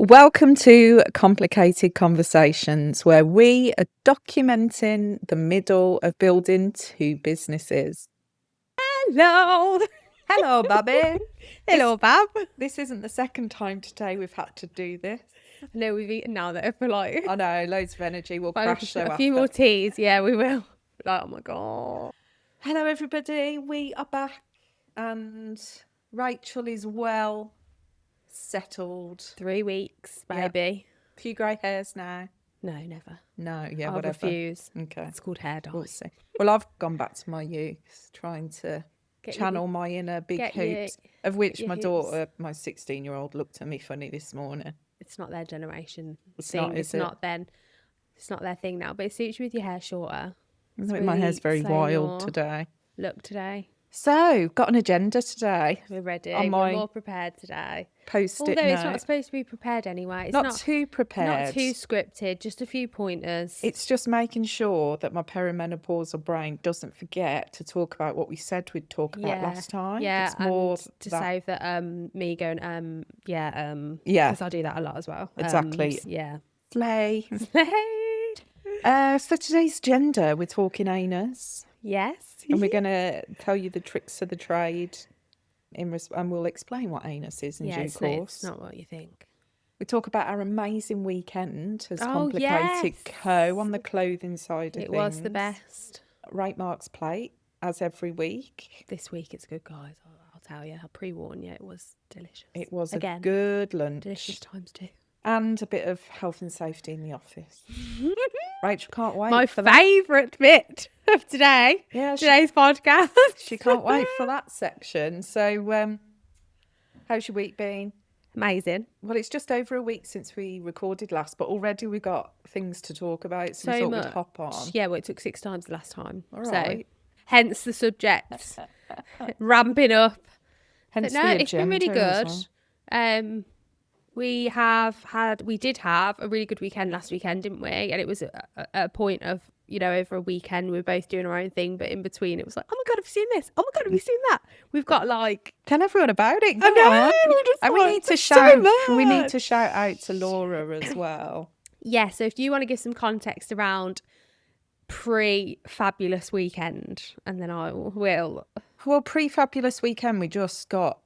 Welcome to Complicated Conversations, where we are documenting the middle of building two businesses. Hello. Hello, Babby. Hello, Bab. This isn't the second time today we've had to do this. No, we've eaten now though for like I know, loads of energy. We'll crash though a few more teas. Yeah, we will. Like, oh my God. Hello, everybody. We are back and Rachel is well settled. 3 weeks, baby. A few grey hairs now. No, never. No, yeah, I whatever. refuse. Okay. It's called hair dye. We'll see. Well, I've gone back to my youth, trying to channel my inner big hoops, of which my daughter, my 16-year-old, looked at me funny this morning. It's not their generation It's thing. not, It's not then. It's not their thing now. But it suits you with your hair shorter. My hair's very wild today. Look today. So, got an agenda today. We're ready. We're more prepared today. Post-it Although note. it's not supposed to be prepared anyway. It's not too prepared. Not too scripted, just a few pointers. It's just making sure that my perimenopausal brain doesn't forget to talk about what we said we'd talk about last time. Yeah, it's more to save that me going, yeah. Because I do that a lot as well. Exactly. Yeah. Slay. So today's agenda, we're talking anus. Yes. And we're going to tell you the tricks of the trade and we'll explain what anus is in due course. It's not what you think. We talk about our amazing weekend as Complicated Co on the clothing side of things. It was the best. Rate Mark's plate, as every week. This week it's good, guys. I'll tell you. I'll pre-warn you. It was delicious. It was a good lunch. Delicious times too. And a bit of health and safety in the office. Rachel can't wait. My favourite bit of today. Yeah, today's podcast. She can't wait for that section. So, how's your week been? Amazing. Well, it's just over a week since we recorded last, but already we've got things to talk about. So we thought we'd hop on. Yeah, well, it took 6 times the last time. All right. So, hence the subject ramping up. Hence but no, it's been really good. Well. We did have a really good weekend last weekend, didn't we? And it was a point of, over a weekend, we were both doing our own thing, but in between it was like, oh my God, have you seen this? Oh my God, have you seen that? We've got tell everyone about it. I know. And we need to shout out to Laura as well. Yeah, so if you want to give some context around pre-fabulous weekend, and then I will. Well, pre-fabulous weekend, we just got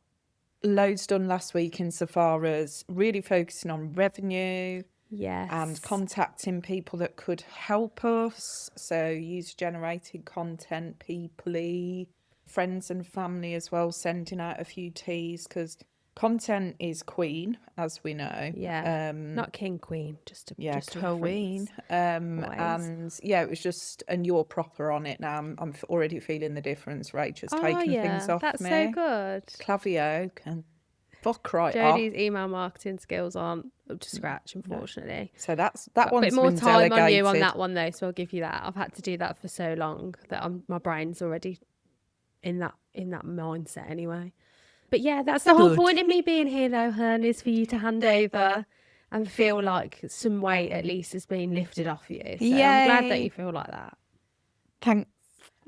loads done last week insofar as really focusing on revenue. Yes. And contacting people that could help us. So user-generated content, people, friends and family as well, sending out a few teas because content is queen, as we know. Yeah. Not king, queen, just queen. And yeah, it was just, and you're proper on it now. I'm already feeling the difference. Rachel's taking things off that's me. So good. Clavio can fuck right Jodie's off. email marketing skills aren't up to scratch, unfortunately. No. So that one's been more time delegated. on you on that one though, so I'll give you that. I've had to do that for so long that my brain's already in that mindset anyway. But yeah, that's the whole point of me being here though, Hern, is for you to hand over and feel like some weight at least has been lifted off you. So I'm glad that you feel like that. Thanks.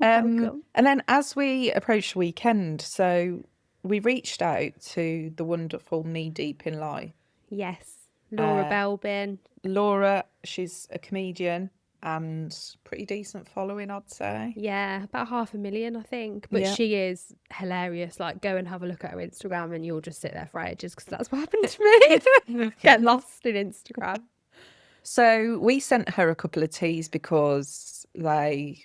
And then as we approach the weekend, so we reached out to the wonderful Knee Deep in Life. Yes. Laura Belbin. Laura, she's a comedian and pretty decent following, I'd say. Yeah, about 500,000, I think. But she is hilarious. Like, go and have a look at her Instagram and you'll just sit there for ages because that's what happened to me. Get lost in Instagram. So we sent her a couple of teas because they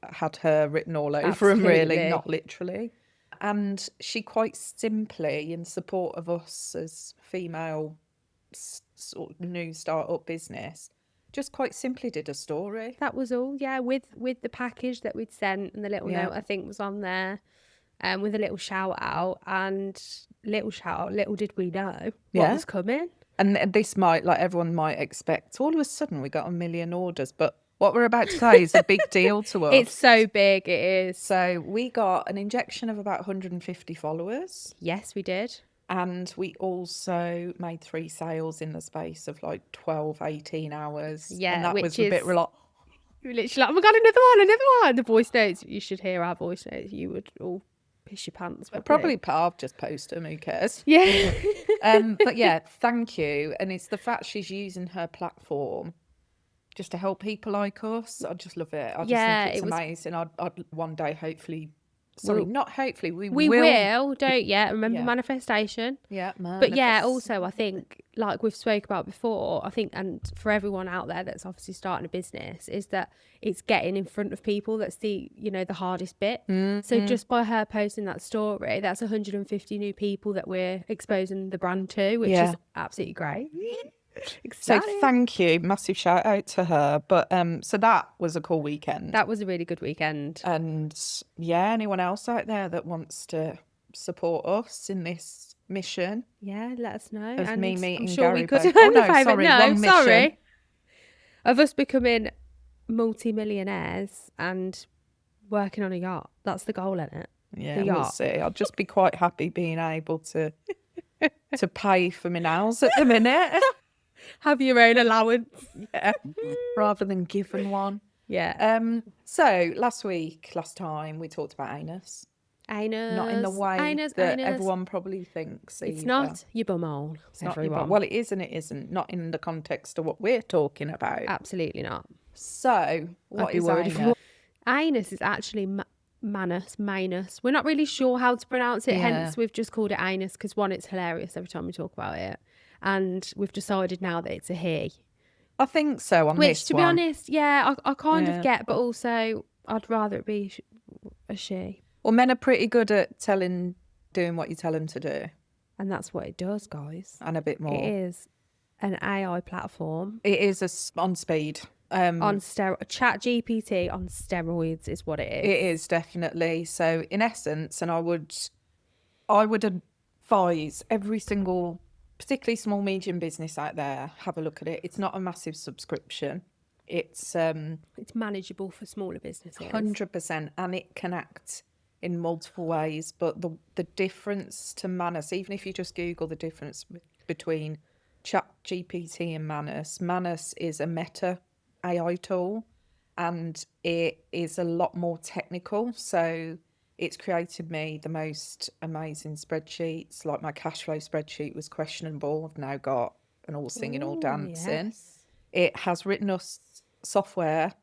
had her written all over them, really, not literally. And she quite simply, in support of us as female sort of new start-up business, just quite simply did a story. That was all, yeah, with the package that we'd sent and the little note I think was on there, with a little shout out. And little did we know what was coming. And this might, like everyone might expect, all of a sudden we got 1 million orders, but what we're about to say is a big deal to us. It's so big, it is. So we got an injection of about 150 followers. Yes, we did. And we also made 3 sales in the space of like 12, 18 hours. Yeah, and that was a bit literally like, oh my God, another one. The voice notes, you should hear our voice notes. You would all piss your pants. Probably I'll just post them, who cares? Yeah. But yeah, thank you. And it's the fact she's using her platform just to help people like us. I just love it. I just think it's amazing. I'd one day, hopefully, not hopefully, we will. Don't yet. Remember manifestation. Yeah, but yeah, also I think, like we've spoke about before, I think, and for everyone out there that's obviously starting a business, is that it's getting in front of people that's the hardest bit. So just by her posting that story, that's 150 new people that we're exposing the brand to, which is absolutely great. So thank you, massive shout out to her. But so that was a cool weekend. That was a really good weekend. And yeah, anyone else out there that wants to support us in this mission, let us know. Of and me meeting I'm sure Gary we could Bow- wrong mission. Sorry, of us becoming multi-millionaires and working on a yacht. That's the goal, isn't it? Yeah, we'll see. I'll just be quite happy being able to pay for my nails at the minute. Have your own allowance. Yeah, rather than given one. Yeah. So last time we talked about anus. Anus. Not in the way that everyone probably thinks. It's not your bumhole. It's not your bum. Well, it is and it isn't. Not in the context of what we're talking about. Absolutely not. So what is anus? Anus is actually Manus. We're not really sure how to pronounce it. Hence, we've just called it anus because one, it's hilarious every time we talk about it, and we've decided now that it's a he. I think so. Which, to be honest, I kind of get, but also I'd rather it be a she. Well, men are pretty good at doing what you tell them to do. And that's what it does, guys. And a bit more. It is an AI platform. It is on speed. On ChatGPT on steroids is what it is. It is, definitely. So in essence, and I would advise every single, particularly small, medium business out there, have a look at it. It's not a massive subscription. It's manageable for smaller businesses. 100%, and it can act in multiple ways. But the difference to Manus, even if you just Google the difference between ChatGPT and Manus is a meta AI tool, and it is a lot more technical. So it's created me the most amazing spreadsheets. Like my cash flow spreadsheet was questionable. I've now got an all singing, all dancing. Yes. It has written us software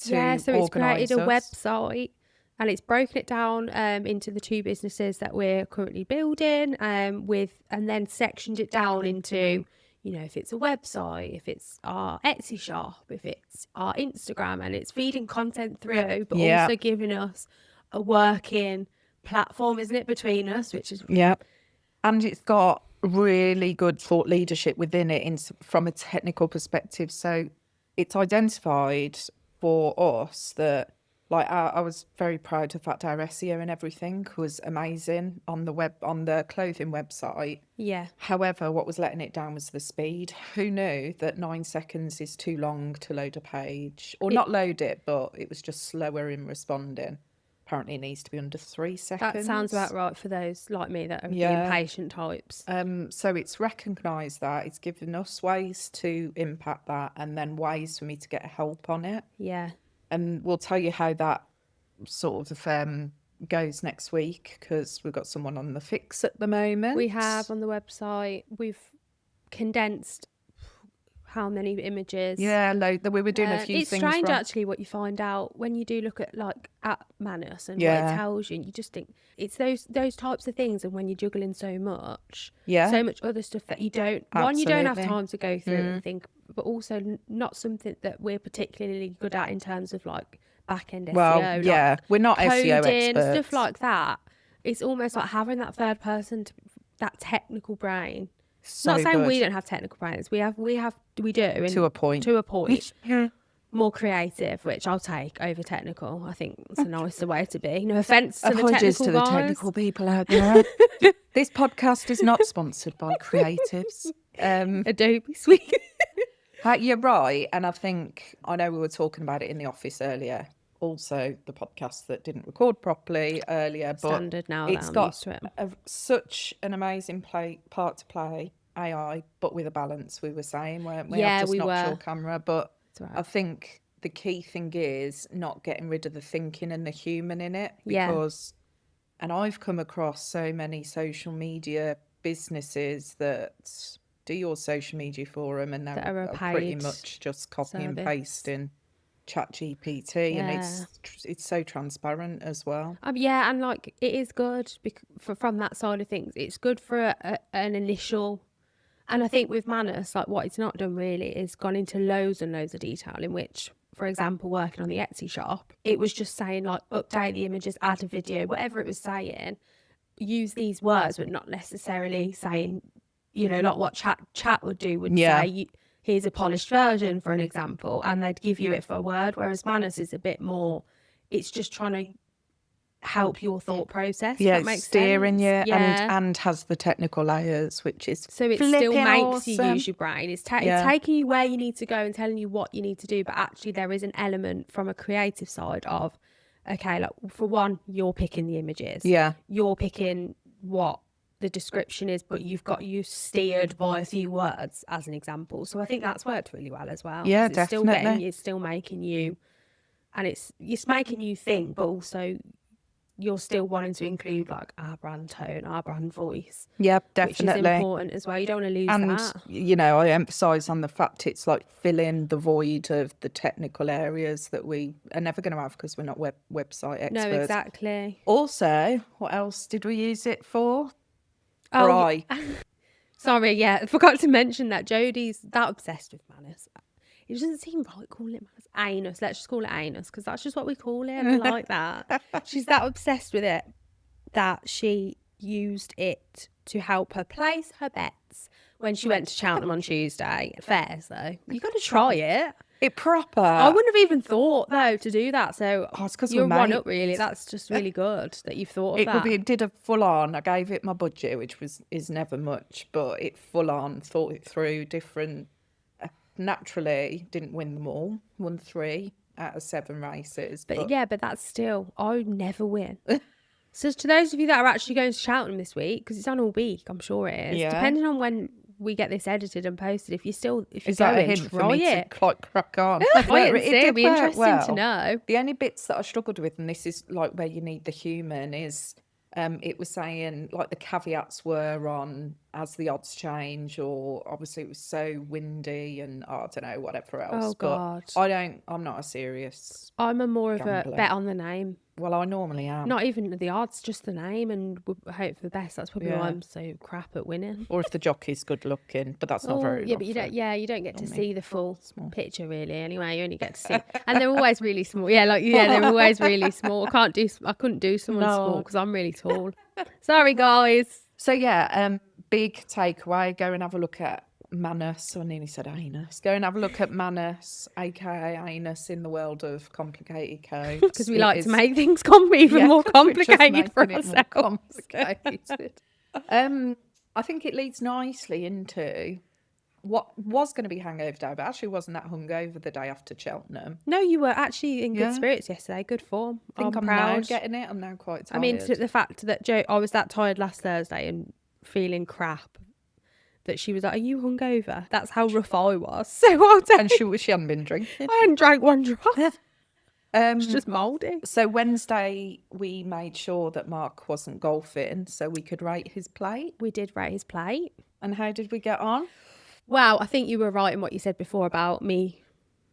to so it's created a us. website, and it's broken it down into the two businesses that we're currently building and then sectioned it down into, if it's a website, if it's our Etsy shop, if it's our Instagram, and it's feeding content through, but also giving us a working platform, isn't it, between us, which is... Yeah. And it's got really good thought leadership within it from a technical perspective. So it's identified for us that, like, I was very proud of that SEO and everything was amazing on the clothing website. Yeah. However, what was letting it down was the speed. Who knew that 9 seconds is too long to load a page, or not load it, but it was just slower in responding. Apparently it needs to be under 3 seconds. That sounds about right for those like me that are the impatient types. So it's recognised that. It's given us ways to impact that, and then ways for me to get help on it. Yeah. And we'll tell you how that sort of goes next week, because we've got someone on the fix at the moment. We have on the website. We've condensed how many images. Yeah, we were doing a few things. It's strange actually what you find out when you do look at at Manus and what it tells you, and you just think it's those types of things, and when you're juggling so much other stuff that you don't you don't have time to go through and think, but also not something that we're particularly good at in terms of like back end SEO. We're not coding, SEO experts, stuff like that. It's almost like having that third person, that technical brain. So not saying good. we don't have technical brains. We do to a point. More creative, which I'll take over technical. I think it's a nicer way to be. No offence to Apologies the technical people out there. This podcast is not sponsored by creatives. Adobe Suite. You're right, and I know we were talking about it in the office earlier. Also, the podcast that didn't record properly earlier, but standard now. It's got such an amazing part to play. AI, but with a balance. We were saying, weren't we? Yeah, I've just we knocked were. your camera, but right. I think the key thing is not getting rid of the thinking and the human in it, because And I've come across so many social media businesses that do your social media for them, and they're are pretty much just copy and pasting ChatGPT, and it's so transparent as well. Yeah, and like it is good from that side of things. It's good for an initial. And I think with Manus, like what it's not done really is gone into loads and loads of detail in which, for example, working on the Etsy shop, it was just saying like update the images, add a video, whatever it was saying, use these words, but not necessarily saying, you know, like what chat would do would say, here's a polished version, for an example, and they'd give you it for a word, whereas Manus is a bit more, it's just trying to help your thought process. Yeah, that makes steering sense. you, and has the technical layers, which is so it still makes awesome. you use your brain. It's taking you where you need to go and telling you what you need to do, but actually there is an element from a creative side of, okay, like for one, you're picking the images. Yeah, you're picking what the description is, but you've got you steered by a few words as an example. So I think that's worked really well as well. Yeah, it's definitely. It's still making you, and it's making you think, but also you're still wanting to include like our brand tone, our brand voice. Yeah, definitely. Which is important as well. You don't want to lose that. And, you know, I emphasise on the fact it's like filling the void of the technical areas that we are never going to have because we're not website experts. No, exactly. Also, what else did we use it for? Sorry, yeah. I forgot to mention that Jodie's that obsessed with Manus. It doesn't seem right calling it Manus. Anus. Let's just call it Anus because that's just what we call it. I like that. She's that obsessed with it that she used it to help her place her bets when she went to Cheltenham on Tuesday. Fairs though. You got to try it. It proper. I wouldn't have even thought though to do that. So it's because you're one up really. That's just really good that you've thought of that. It did a full on. I gave it my budget, which is never much, but it full on thought it through. Different. Naturally, didn't win them all. Won 3 out of 7 races. But that's still, I would never win. So to those of you that are actually going to Cheltenham this week, because it's on all week, I'm sure it is. Yeah. Depending on when we get this edited and posted, if you're going, try it. Crack on. It'd be interesting to know. The only bits that I struggled with, and this is like where you need the human, is it was saying like the caveats were on as the odds change, or obviously it was so windy and I don't know, whatever else. Oh God. But I'm not a serious I'm a more gambler. Of a bet on the name. Well, I normally am. Not even the odds, just the name, and hope for the best. That's probably why I'm so crap at winning. Or if the jockey's good looking, but that's not very. Yeah, but you don't get to see the full picture really. Anyway, you only get to see, and they're always really small. Yeah, they're always really small. I couldn't do someone small because I'm really tall. Sorry, guys. So big takeaway: go and have a look at Manus. I nearly said Anus. Go and have a look at Manus, aka Anus, in the world of complicated codes. Because we like to make things even more complicated for ourselves. Complicated. I think it leads nicely into what was going to be hangover day, but actually wasn't that hungover the day after Cheltenham. No, you were actually in good spirits yesterday. Good form. I think I'm proud. Now getting it. I'm now quite tired. I mean, the fact that I was that tired last Thursday and feeling crap, that she was like, "Are you hungover?" That's how rough I was. So I'll tell and she hadn't been drinking. I hadn't drank one drop. It's just mouldy. So Wednesday we made sure that Mark wasn't golfing, so we could rate his plate. We did rate his plate. And how did we get on? Well, I think you were right in what you said before about me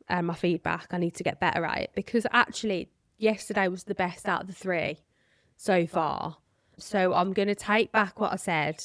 and my feedback. I need to get better at it because actually yesterday was the best out of the 3 so far. So I'm going to take back what I said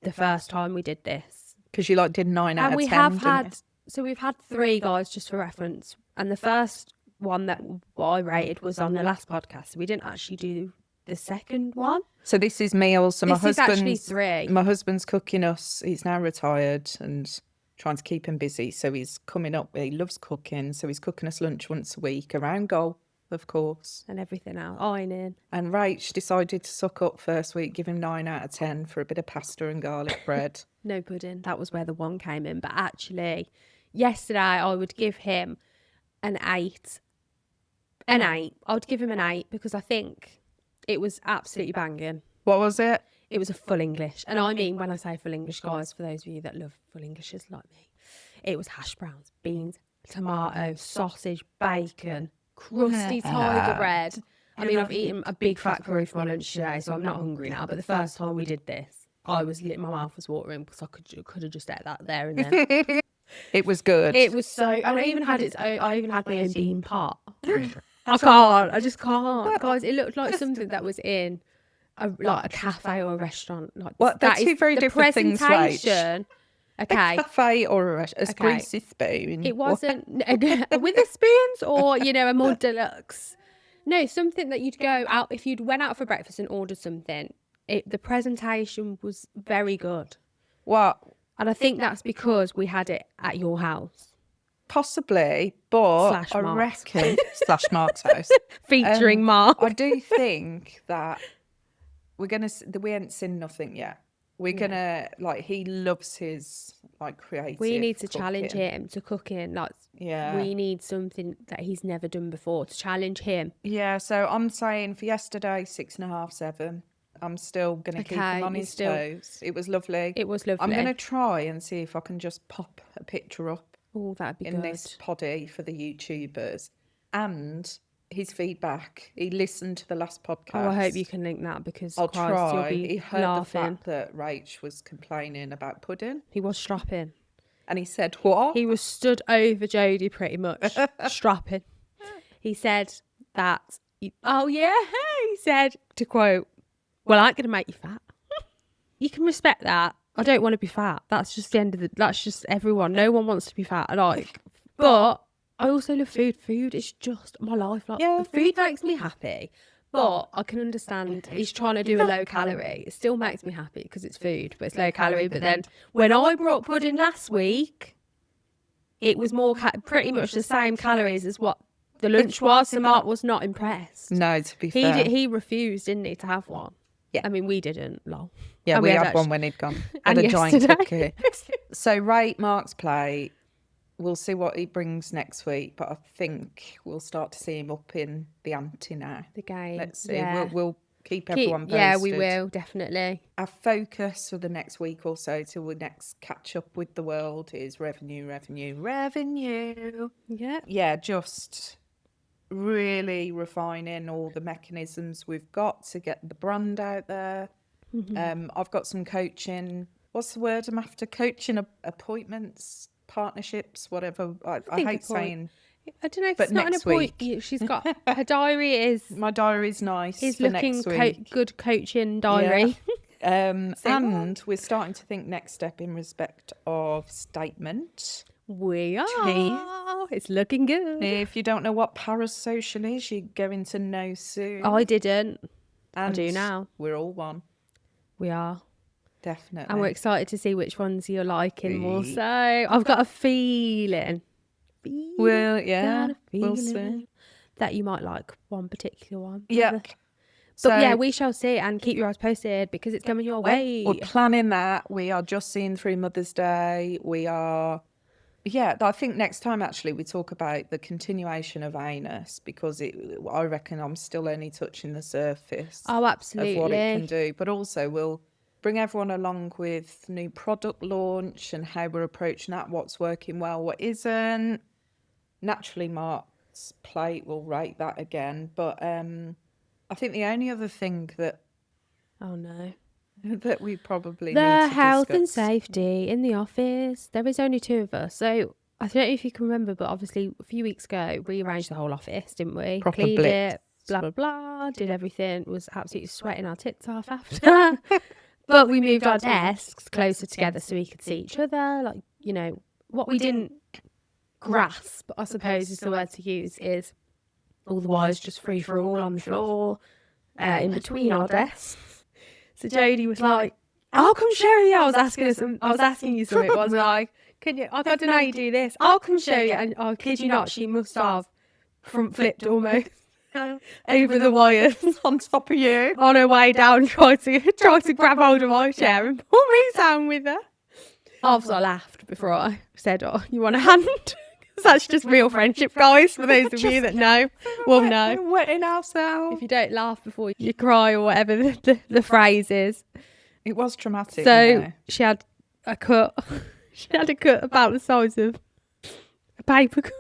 the first time we did this. Because you did 9 out of 10. And we've had 3 guys, just for reference. And the first one that I rated was on the last podcast. We didn't actually do the second one. So this is meals. So this is actually 3. My husband's cooking us. He's now retired and trying to keep him busy. So he's coming up. He loves cooking. So he's cooking us lunch once a week around golf, of course. And everything else. Ironing. And Rach decided to suck up first week, give him 9 out of 10 for a bit of pasta and garlic bread. No pudding. That was where the 1 came in. But actually, yesterday I would give him an 8. An 8. I would give him an 8 because I think it was absolutely banging. What was it? It was a full English. And I mean, when I say full English, guys, for those of you that love full Englishes like me, it was hash browns, beans, tomato, sausage, bacon, crusty tiger bread. I mean, I've eaten a big fat curry for my lunch today, so I'm not hungry now. But the first time we did this, my mouth was watering because I could have just ate that there and then. It was good. It was so, and I even had my own bean pot. I just can't, guys. It looked like something that was in a cafe or a restaurant. Like, well, they're two very different things, right? Okay. A cafe or a greasy spoon. It wasn't with the spoons or, a more deluxe. No, something that you'd go out, if you'd went out for breakfast and ordered something, the presentation was very good. What? And I think that's because we had it at your house. Possibly, but I reckon / Mark's house. Featuring Mark. I do think that we ain't seen nothing yet. We're gonna, he loves his creative. We need to cooking. challenge him to cooking. We need something that he's never done before to challenge him. Yeah, so I'm saying for yesterday, 6.5, 7. I'm still gonna keep him on his toes. It was lovely. I'm gonna try and see if I can just pop a picture up. Oh, that'd be in this poddy for the YouTubers and his feedback. He listened to the last podcast. Oh, I hope you can link that because I'll try. You'll be he heard laughing. the fact that Rach was complaining about pudding. He was strapping. And he said, what? He was stood over Jodie pretty much, strapping. He said that, he said, to quote, well, I ain't going to make you fat. You can respect that. I don't want to be fat. That's just that's just everyone. No one wants to be fat. But I also love food. Food is just my life. Food makes me happy. But I can understand he's trying to do a low calorie. It still makes me happy because it's food, but it's low calorie. But then when I brought pudding last week, it was more pretty much the same calories as what the lunch was. So Mark was not impressed. No, to be fair. He refused, didn't he, to have one? Yeah. I mean, we didn't, lol. Yeah, and we had one when he'd gone. And a giant cookie. So rate Mark's plate. We'll see what he brings next week, but I think we'll start to see him up in the ante now. The game. Let's see. Yeah. We'll keep everyone posted. Yeah, we will, definitely. Our focus for the next week or so till we next catch up with the world is revenue. Yeah. Yeah, just really refining all the mechanisms we've got to get the brand out there. Mm-hmm. I've got some coaching. What's the word I'm after? Coaching appointments, partnerships, whatever. I hate saying. I don't know if it's not an appointment. She's got her diary is. My diary's nice. Is looking good coaching diary. Yeah. And we're starting to think next step in respect of statement. We are. It's looking good. If you don't know what parasocial is, you're going to know soon. I didn't. And I do now. We're all one. We are. Definitely. And we're excited to see which ones you're liking more so. I've got a feeling. Well, yeah. We'll see. That you might like one particular one. Yeah. But yeah, we shall see and keep your eyes posted because it's coming your way. We're planning that. We are just seeing through Mother's Day. We are... Yeah, I think next time actually we talk about the continuation of Manus because I reckon I'm still only touching the surface. Oh, absolutely. Of what it can do. But also we'll bring everyone along with new product launch and how we're approaching that, what's working well, what isn't. Naturally, Mark's plate will rate that again. But I think the only other thing that... Oh, no. That we probably need the to health discuss. And safety in the office. There is only 2 of us, so I don't know if you can remember, but obviously a few weeks ago we arranged the whole office, didn't we? Proper Cleaned blitz. it, blah blah blah, did everything. Was absolutely sweating our tits off after. But we moved our desks closer together so we could see each other. What we didn't grasp, I suppose is the word to use, is all the wires just free for all on the floor in between our desks. So Jodie was like, I'll come show you. I was asking you something. I was like, I don't know how you do this. I'll come show you. And I kid you not, she must have front flipped almost over the wires On top of you. on her way down, tried to grab hold of my chair and pull me down with her. After I laughed before I said, oh, you want a hand? That's just real friendship, guys, for those of you that know. Will know. Wetting ourselves. If you don't laugh before you cry or whatever the phrase is. It was traumatic. So she had a cut. She had a cut about the size of a paper cut.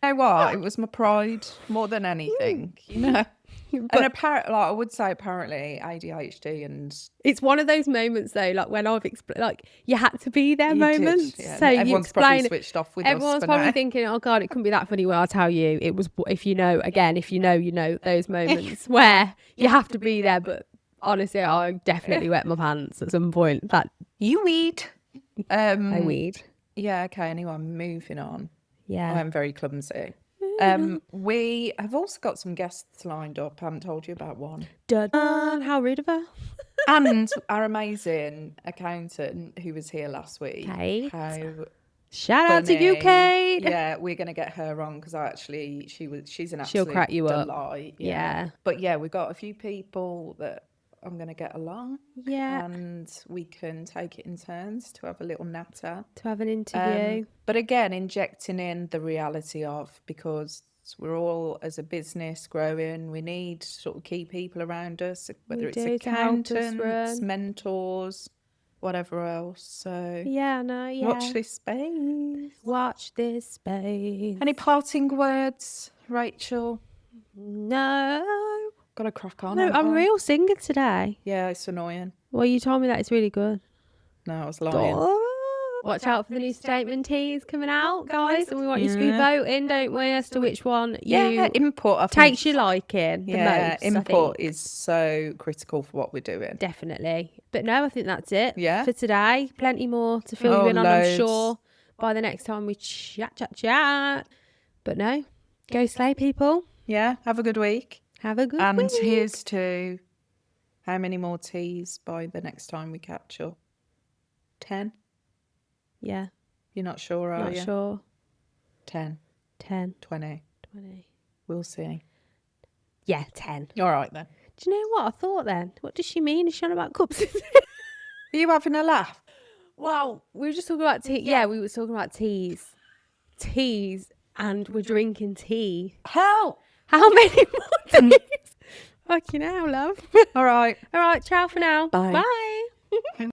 You know what? It was my pride more than anything, you know. And apparently, I would say apparently ADHD, and it's one of those moments though, like when I've explained, like you had to be there moments. Did, yeah. So everyone's probably switched off with everyone's us. Probably thinking, oh God, it couldn't be that funny. Well, I'll tell you, it was. If you know, you know those moments where you have to be there. But honestly, I definitely wet my pants at some point. That you weed. I weed. Yeah. Okay. Anyway, moving on. Yeah. I'm very clumsy. We have also got some guests lined up. I haven't told you about one. Dun. How rude of her. And our amazing accountant who was here last week. Kate. Shout out to you, Kate. Yeah, we're gonna get her on because she's an absolute She'll crack you delight. up. Yeah. But yeah, we've got a few people that I'm gonna get along. Yeah. And we can take it in turns to have a little natter. To have an interview. But again, injecting in the reality of, because we're all as a business growing, we need sort of key people around us, whether it's accountants, mentors, whatever else. So watch this space. Watch this space. Any parting words, Rachel? No. Gotta crack on. No, I'm real singing today. Yeah, it's annoying. Well, you told me that it's really good. No, I was lying. Watch out for the new statement teas coming out, guys. And we want you to be voting, don't we, as to which one input takes your liking the most. Input is so critical for what we're doing. Definitely. But no, I think that's it for today. Plenty more to fill you in on, I'm sure, by the next time we chat. But no, go slay, people. Yeah, have a good week. Have a good week. And here's to how many more teas by the next time we catch up? 10? Yeah. You're not sure, are you? Not sure. 10. 10. 20. We'll see. Yeah, 10. All right, then. Do you know what I thought then? What does she mean? Is she on about cups? Are you having a laugh? Wow. We were just talking about tea. Yeah, we were talking about teas. Teas. And we're drinking tea. How many more teas? Fucking hell, love. All right. Ciao for now. Bye. Bye.